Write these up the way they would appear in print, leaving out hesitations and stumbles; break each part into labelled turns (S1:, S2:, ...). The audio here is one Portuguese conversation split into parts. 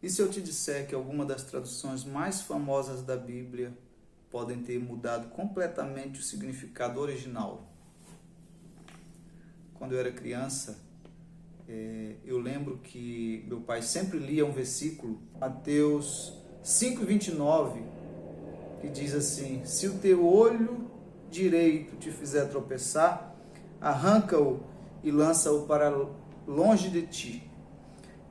S1: E se eu te disser que algumas das traduções mais famosas da Bíblia podem ter mudado completamente o significado original? Quando eu era criança, eu lembro que meu pai sempre lia um versículo, Mateus 5,29, que diz assim: se o teu olho direito te fizer tropeçar, arranca-o e lança-o para longe de ti.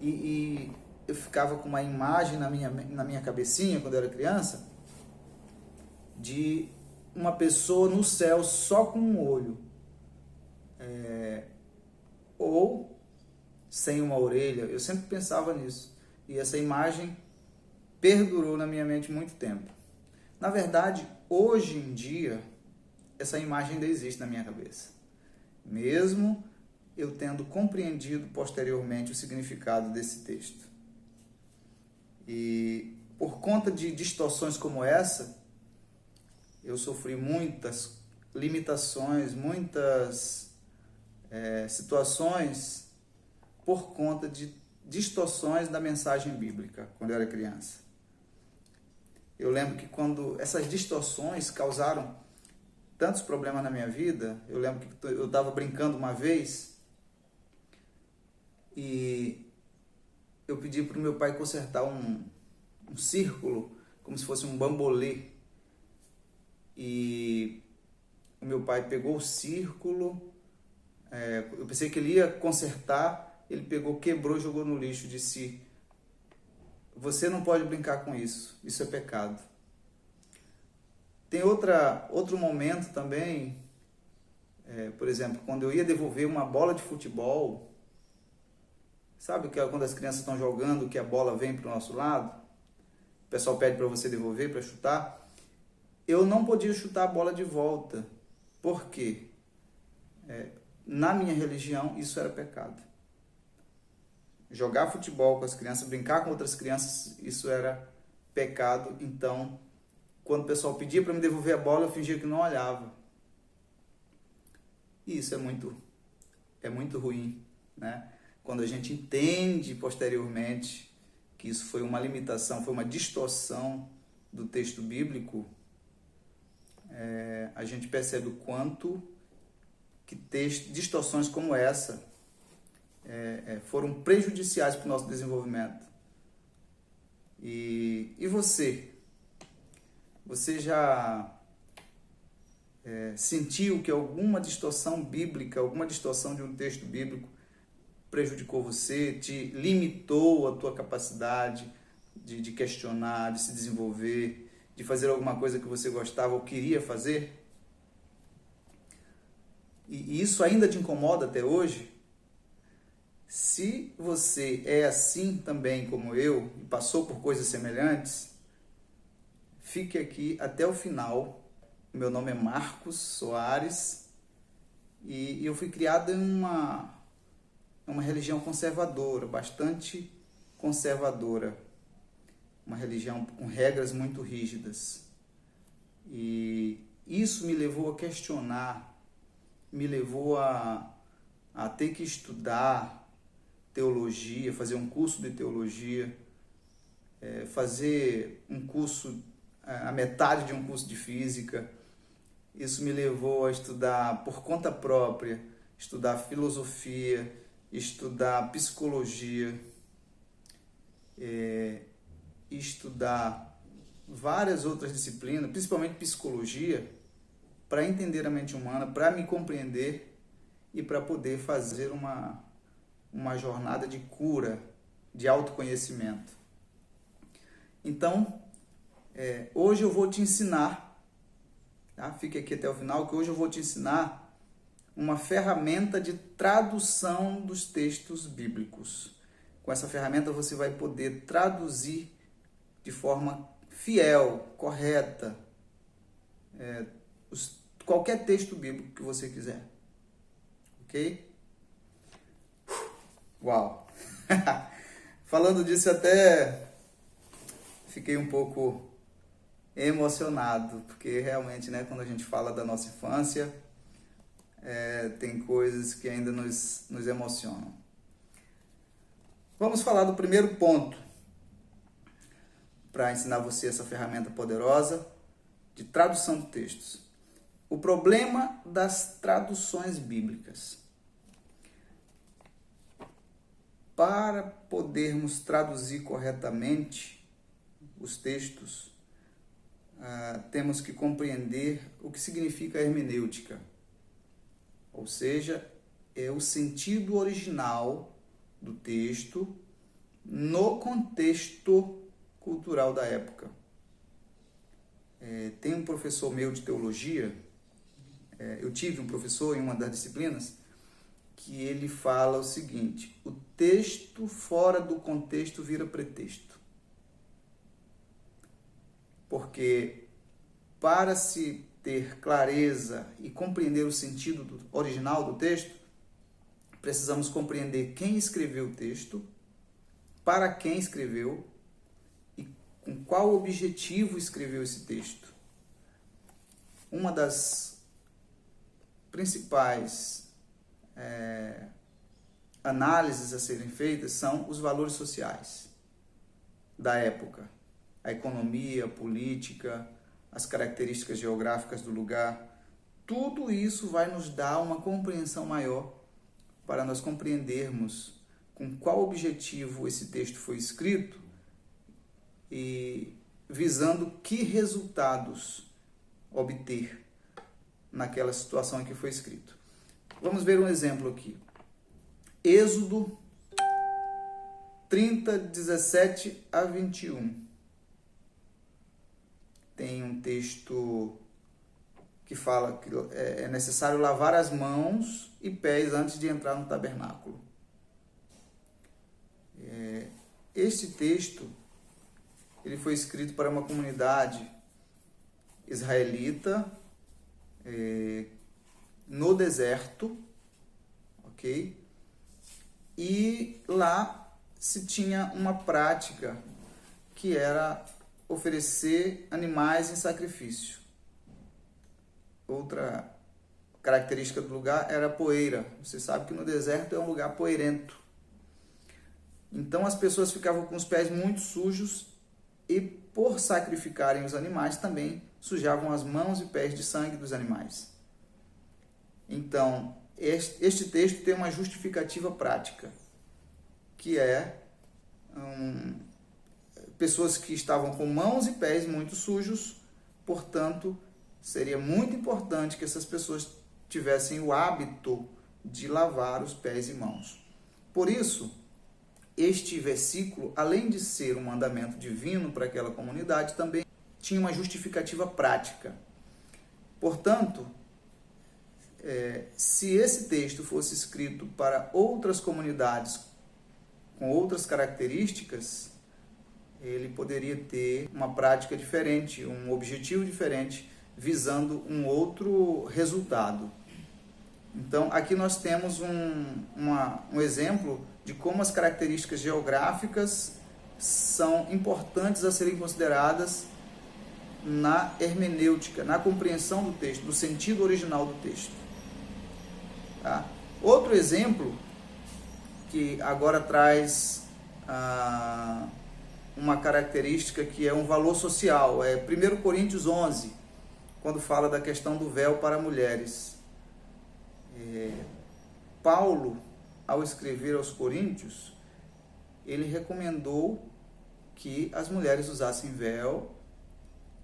S1: E eu ficava com uma imagem na minha cabecinha, quando eu era criança, de uma pessoa no céu só com um olho, ou sem uma orelha. Eu sempre pensava nisso, e essa imagem perdurou na minha mente muito tempo. Na verdade, hoje em dia, essa imagem ainda existe na minha cabeça, mesmo eu tendo compreendido posteriormente o significado desse texto. E por conta de distorções como essa, eu sofri muitas limitações, muitas situações por conta de distorções da mensagem bíblica quando eu era criança. Eu lembro que quando essas distorções causaram tantos problemas na minha vida, eu lembro que eu estava brincando uma vez e eu pedi para o meu pai consertar um círculo, como se fosse um bambolê. E o meu pai pegou o círculo, eu pensei que ele ia consertar, ele pegou, quebrou e jogou no lixo. Disse: você não pode brincar com isso, isso é pecado. Tem outro momento também, por exemplo, quando eu ia devolver uma bola de futebol, sabe que é quando as crianças estão jogando, que a bola vem para o nosso lado, o pessoal pede para você devolver, para chutar, eu não podia chutar a bola de volta. Por quê? Na minha religião, isso era pecado. Jogar futebol com as crianças, brincar com outras crianças, isso era pecado. Então, quando o pessoal pedia para me devolver a bola, eu fingia que não olhava. E isso é muito ruim, né? Quando a gente entende posteriormente que isso foi uma limitação, foi uma distorção do texto bíblico, a gente percebe o quanto que distorções como essa foram prejudiciais para o nosso desenvolvimento. E você? Você já sentiu que alguma distorção bíblica, alguma distorção de um texto bíblico prejudicou você, te limitou a tua capacidade de questionar, de se desenvolver, de fazer alguma coisa que você gostava ou queria fazer? E isso ainda te incomoda até hoje? Se você é assim também como eu e passou por coisas semelhantes, fique aqui até o final. Meu nome é Marcos Soares e eu fui criado em uma religião conservadora, bastante conservadora, uma religião com regras muito rígidas. E isso me levou a questionar, me levou a ter que estudar teologia, fazer um curso de teologia, fazer um curso, a metade de um curso de física. Isso me levou a estudar por conta própria, estudar filosofia, estudar psicologia, estudar várias outras disciplinas, principalmente psicologia, para entender a mente humana, para me compreender e para poder fazer uma jornada de cura, de autoconhecimento. Então, hoje eu vou te ensinar, tá? Fique aqui até o final, que hoje eu vou te ensinar uma ferramenta de tradução dos textos bíblicos. Com essa ferramenta você vai poder traduzir de forma fiel, correta, qualquer texto bíblico que você quiser. Ok? Uau! Falando disso, até fiquei um pouco emocionado, porque realmente, né, quando a gente fala da nossa infância, tem coisas que ainda nos emocionam. Vamos falar do primeiro ponto. para ensinar você essa ferramenta poderosa de tradução de textos. O problema das traduções bíblicas. Para podermos traduzir corretamente os textos, temos que compreender o que significa a hermenêutica, ou seja, é o sentido original do texto no contexto cultural da época. Tem um professor meu de teologia, eu tive um professor em uma das disciplinas, que ele fala o seguinte: o texto fora do contexto vira pretexto. Porque para se ter clareza e compreender o sentido original do texto, precisamos compreender quem escreveu o texto, para quem escreveu e com qual objetivo escreveu esse texto. Uma das principais análises a serem feitas são os valores sociais da época, a economia, a política, as características geográficas do lugar. Tudo isso vai nos dar uma compreensão maior para nós compreendermos com qual objetivo esse texto foi escrito e visando que resultados obter naquela situação em que foi escrito. Vamos ver um exemplo aqui. Êxodo 30, 17 a 21. Tem um texto que fala que é necessário lavar as mãos e pés antes de entrar no tabernáculo. Este texto ele foi escrito para uma comunidade israelita no deserto, ok? E lá se tinha uma prática que era oferecer animais em sacrifício. Outra característica do lugar era a poeira. Você sabe que no deserto é um lugar poeirento. Então as pessoas ficavam com os pés muito sujos e, por sacrificarem os animais, também sujavam as mãos e pés de sangue dos animais. Então, este texto tem uma justificativa prática, que é pessoas que estavam com mãos e pés muito sujos, portanto, seria muito importante que essas pessoas tivessem o hábito de lavar os pés e mãos. Por isso, este versículo, além de ser um mandamento divino para aquela comunidade, também tinha uma justificativa prática. Portanto, se esse texto fosse escrito para outras comunidades com outras características, ele poderia ter uma prática diferente, um objetivo diferente, visando um outro resultado. Então, aqui nós temos um exemplo de como as características geográficas são importantes a serem consideradas na hermenêutica, na compreensão do texto, do sentido original do texto. Tá? Outro exemplo que agora traz uma característica que é um valor social, é 1 Coríntios 11, quando fala da questão do véu para mulheres. Paulo, ao escrever aos Coríntios, ele recomendou que as mulheres usassem véu,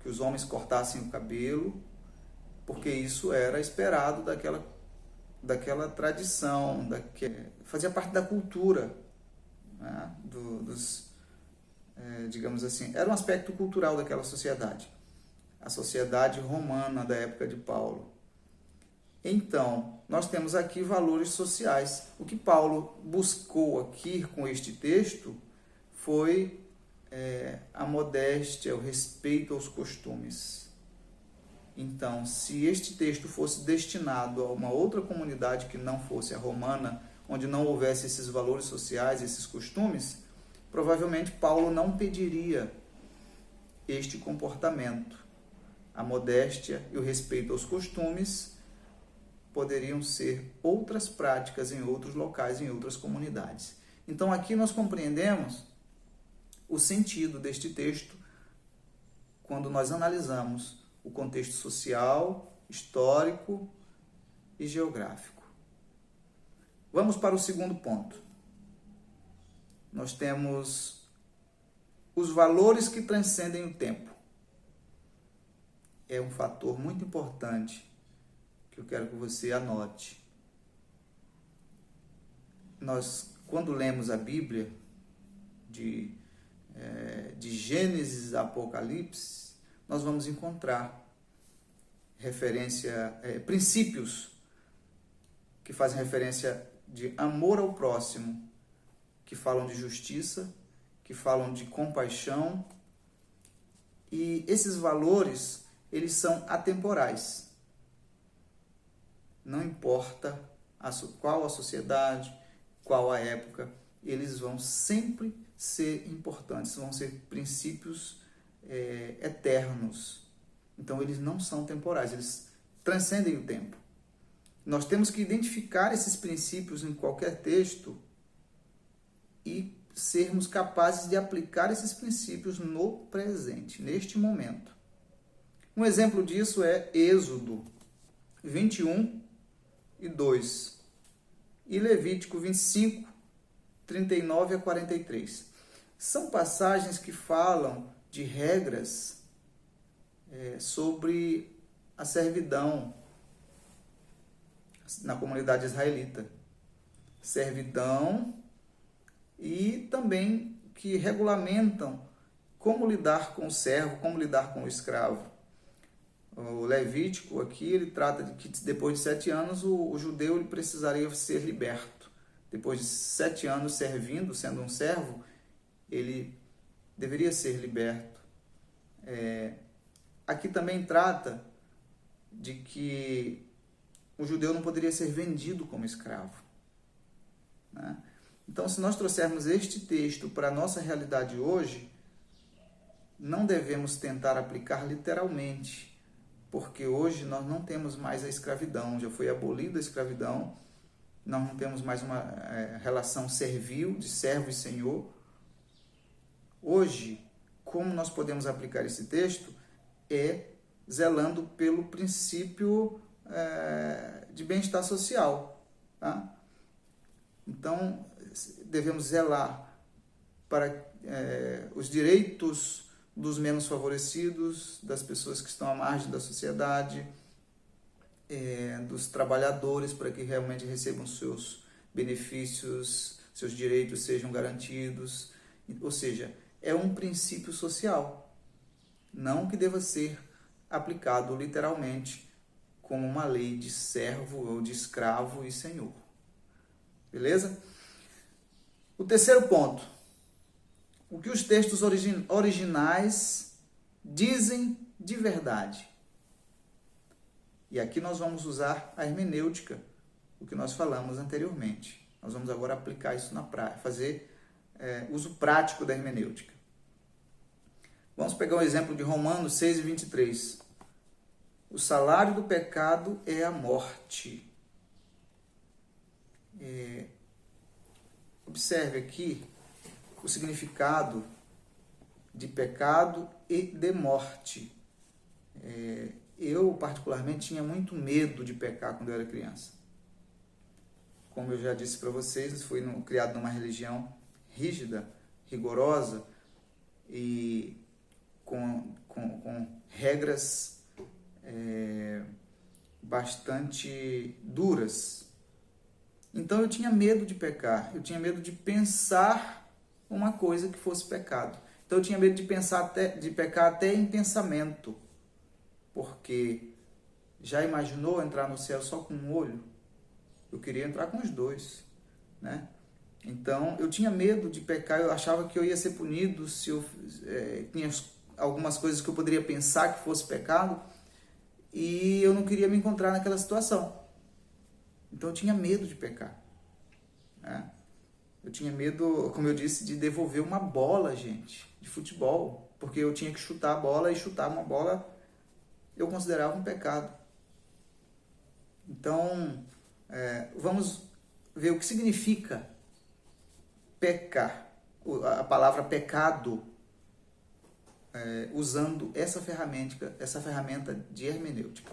S1: que os homens cortassem o cabelo, porque isso era esperado daquela tradição, fazia parte da cultura, né, digamos assim, era um aspecto cultural daquela sociedade, a sociedade romana da época de Paulo. Então, nós temos aqui valores sociais. O que Paulo buscou aqui com este texto foi a modéstia, o respeito aos costumes. Então, se este texto fosse destinado a uma outra comunidade que não fosse a romana, onde não houvesse esses valores sociais, esses costumes, provavelmente Paulo não pediria este comportamento. A modéstia e o respeito aos costumes poderiam ser outras práticas em outros locais, em outras comunidades. Então, aqui nós compreendemos o sentido deste texto quando nós analisamos o contexto social, histórico e geográfico. Vamos para o segundo ponto. Nós temos os valores que transcendem o tempo. É um fator muito importante que eu quero que você anote. Nós, quando lemos a Bíblia, de Gênesis a Apocalipse, nós vamos encontrar princípios que fazem referência de amor ao próximo, que falam de justiça, que falam de compaixão, e esses valores, eles são atemporais. Não importa qual a sociedade, qual a época, eles vão sempre ser importantes, vão ser princípios eternos. Então, eles não são temporais, eles transcendem o tempo. Nós temos que identificar esses princípios em qualquer texto e sermos capazes de aplicar esses princípios no presente, neste momento. Um exemplo disso é Êxodo 21 e 2 e Levítico 25, 39 a 43. São passagens que falam de regras sobre a servidão na comunidade israelita. Servidão e também que regulamentam como lidar com o servo, como lidar com o escravo. O Levítico aqui, ele trata de que depois de 7 anos o judeu ele precisaria ser liberto. Depois de 7 anos servindo, sendo um servo, ele deveria ser liberto. Aqui também trata de que o judeu não poderia ser vendido como escravo, né? Então, se nós trouxermos este texto para a nossa realidade hoje, não devemos tentar aplicar literalmente, porque hoje nós não temos mais a escravidão, já foi abolida a escravidão, nós não temos mais uma relação servil de servo e senhor. Hoje, como nós podemos aplicar esse texto é zelando pelo princípio de bem-estar social, tá? Então, devemos zelar para os direitos dos menos favorecidos, das pessoas que estão à margem da sociedade, dos trabalhadores, para que realmente recebam seus benefícios, seus direitos sejam garantidos. Ou seja, é um princípio social, não que deva ser aplicado literalmente como uma lei de servo ou de escravo e senhor. Beleza? O terceiro ponto. O que os textos originais dizem de verdade. E aqui nós vamos usar a hermenêutica, o que nós falamos anteriormente. Nós vamos agora aplicar isso na prática, fazer uso prático da hermenêutica. Vamos pegar um exemplo de Romanos 6, 23. O salário do pecado é a morte. Observe aqui o significado de pecado e de morte. Eu, particularmente, tinha muito medo de pecar quando eu era criança. Como eu já disse para vocês, eu fui criado numa religião rígida, rigorosa e com regras bastante duras. Então eu tinha medo de pecar, eu tinha medo de pensar uma coisa que fosse pecado. Então eu tinha medo de pecar até em pensamento, porque já imaginou entrar no céu só com um olho? Eu queria entrar com os dois, né? Então eu tinha medo de pecar, eu achava que eu ia ser punido se eu tinha algumas coisas que eu poderia pensar que fosse pecado e eu não queria me encontrar naquela situação. Então eu tinha medo de pecar, né? Eu tinha medo, como eu disse, de devolver uma bola, gente, de futebol, porque eu tinha que chutar a bola e chutar uma bola eu considerava um pecado. Então, vamos ver o que significa pecar. A palavra pecado usando essa ferramenta de hermenêutica.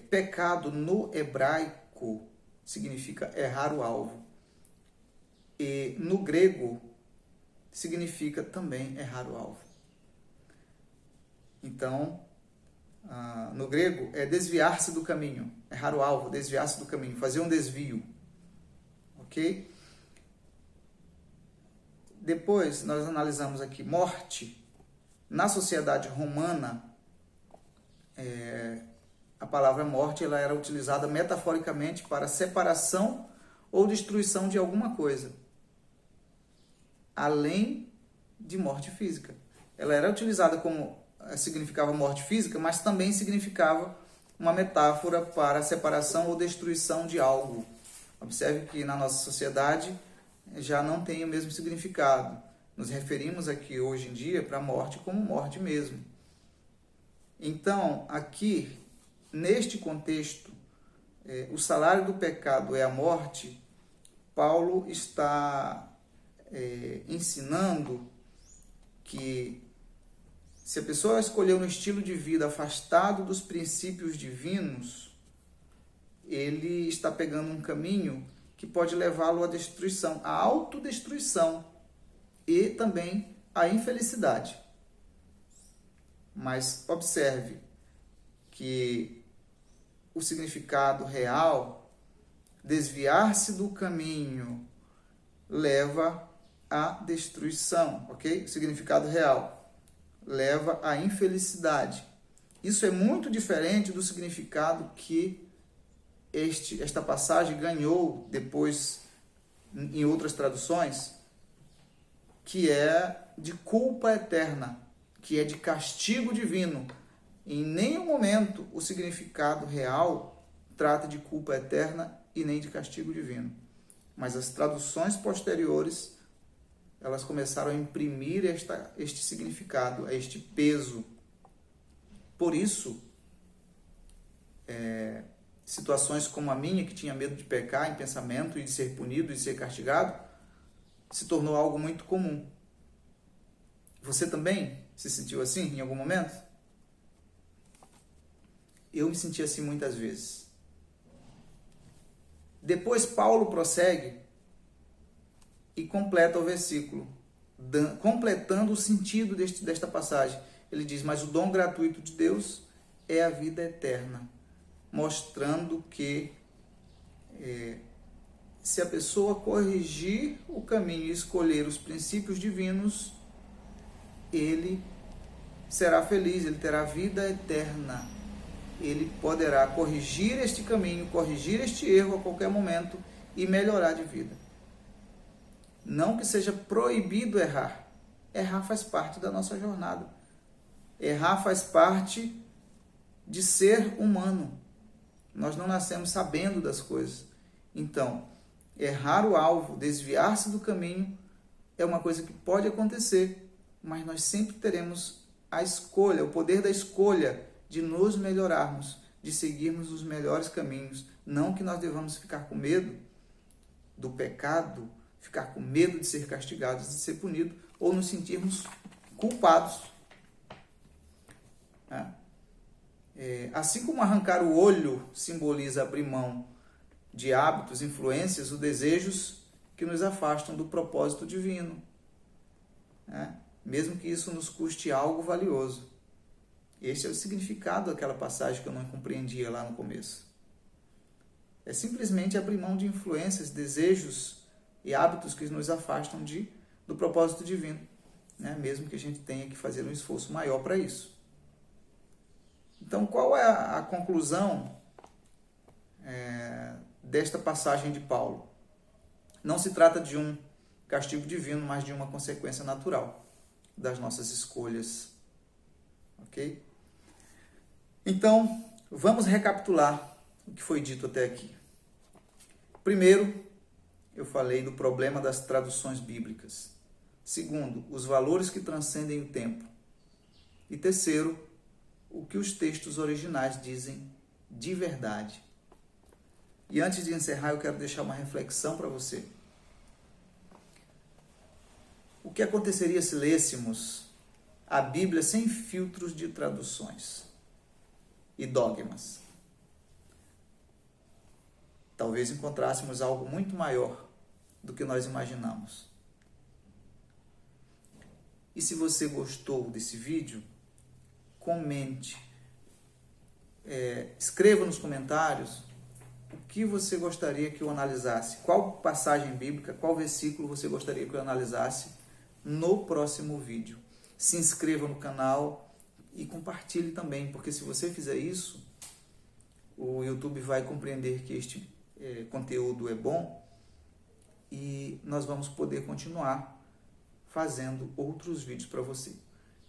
S1: Pecado no hebraico significa errar o alvo. E no grego significa também errar o alvo. Então, no grego é desviar-se do caminho, errar o alvo, desviar-se do caminho, fazer um desvio. Ok? Depois nós analisamos aqui morte. Na sociedade romana, a palavra morte ela era utilizada metaforicamente para separação ou destruição de alguma coisa, além de morte física. Ela era utilizada como significava morte física, mas também significava uma metáfora para separação ou destruição de algo. Observe que na nossa sociedade já não tem o mesmo significado. Nos referimos aqui hoje em dia para a morte como morte mesmo. Então, aqui, neste contexto, o salário do pecado é a morte. Paulo está ensinando que se a pessoa escolher um estilo de vida afastado dos princípios divinos, ele está pegando um caminho que pode levá-lo à destruição, à autodestruição e também à infelicidade. Mas observe que o significado real, desviar-se do caminho, leva à destruição, ok? O significado real leva à infelicidade. Isso é muito diferente do significado que esta passagem ganhou depois em outras traduções, que é de culpa eterna, que é de castigo divino. Em nenhum momento o significado real trata de culpa eterna e nem de castigo divino. Mas as traduções posteriores, elas começaram a imprimir este significado, este peso. Por isso, situações como a minha, que tinha medo de pecar em pensamento e de ser punido e de ser castigado, se tornou algo muito comum. Você também se sentiu assim em algum momento? Eu me senti assim muitas vezes. Depois Paulo prossegue e completa o versículo, completando o sentido desta passagem. Ele diz, mas o dom gratuito de Deus é a vida eterna, mostrando que se a pessoa corrigir o caminho e escolher os princípios divinos, ele será feliz, ele terá vida eterna. Ele poderá corrigir este caminho, corrigir este erro a qualquer momento e melhorar de vida. Não que seja proibido errar. Errar faz parte da nossa jornada. Errar faz parte de ser humano. Nós não nascemos sabendo das coisas. Então, errar o alvo, desviar-se do caminho, é uma coisa que pode acontecer, mas nós sempre teremos a escolha, o poder da escolha de nos melhorarmos, de seguirmos os melhores caminhos. Não que nós devamos ficar com medo do pecado, ficar com medo de ser castigados, de ser punidos, ou nos sentirmos culpados. Assim como arrancar o olho simboliza abrir mão de hábitos, influências ou desejos que nos afastam do propósito divino, mesmo que isso nos custe algo valioso. Este é o significado daquela passagem que eu não compreendia lá no começo. É simplesmente abrir mão de influências, desejos e hábitos que nos afastam do propósito divino, mesmo que a gente tenha que fazer um esforço maior para isso. Então, qual é a conclusão desta passagem de Paulo? Não se trata de um castigo divino, mas de uma consequência natural das nossas escolhas. Ok? Então, vamos recapitular o que foi dito até aqui. Primeiro, eu falei do problema das traduções bíblicas. Segundo, os valores que transcendem o tempo. E terceiro, o que os textos originais dizem de verdade. E antes de encerrar, eu quero deixar uma reflexão para você. O que aconteceria se lêssemos a Bíblia sem filtros de traduções e dogmas. Talvez encontrássemos algo muito maior do que nós imaginamos. E se você gostou desse vídeo, comente, escreva nos comentários o que você gostaria que eu analisasse, qual passagem bíblica, qual versículo você gostaria que eu analisasse no próximo vídeo. Se inscreva no canal e compartilhe também, porque se você fizer isso, o YouTube vai compreender que este conteúdo é bom e nós vamos poder continuar fazendo outros vídeos para você.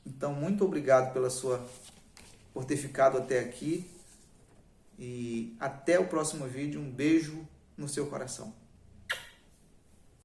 S1: Então, muito obrigado por ter ficado até aqui e até o próximo vídeo. Um beijo no seu coração.